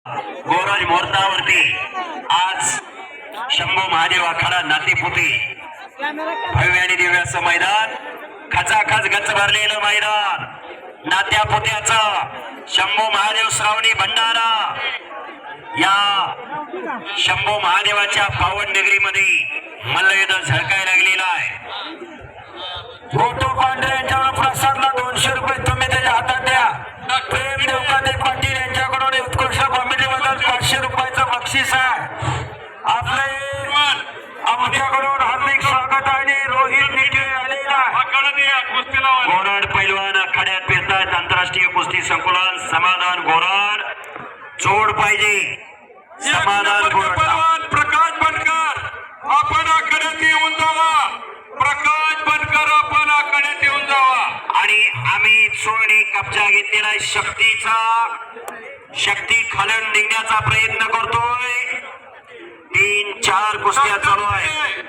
गोराज मुहूर्तावरती आज शंभू महादेव आखाडा नातेपुते भव्य आणि दिव्य असं मैदान, खचाखच गच्च भरलेलं मैदान, नात्यापुत्याचं शंभू महादेव श्रावणी भंडारा या शंभू महादेवाच्या पावन नगरीमध्ये मल्लयुद्ध झळकायला लागलेला आहे। फोटो पांढरे यांच्यावर प्रसादला 200 रुपये तुम्ही त्याच्या हातात द्या। प्रेम देवकाते पाटील यांच्याकडून उत्कृष्ट कॉमेडीमधून 500 रुपयाचं बक्षीस आहे। आपले आमच्याकडून हार्दिक स्वागत आहे। रोहित निटे आलेला गोराड पैलवान आखाड्यात पेरतायत आंतरराष्ट्रीय कुस्ती संकुलन। समाधान गोराड जोड पाहिजे, समाधान गोराड। प्रकाश बनकर आपण आखाड्यात येऊन जावा, प्रकाश बनकर आपण आखाड्यात येऊन जावा। आणि आम्ही सोडणी कब्जा घेतलेला शक्ती खालून निघण्याचा प्रयत्न करतोय। 3-4 कुस्त्या चालू आहे।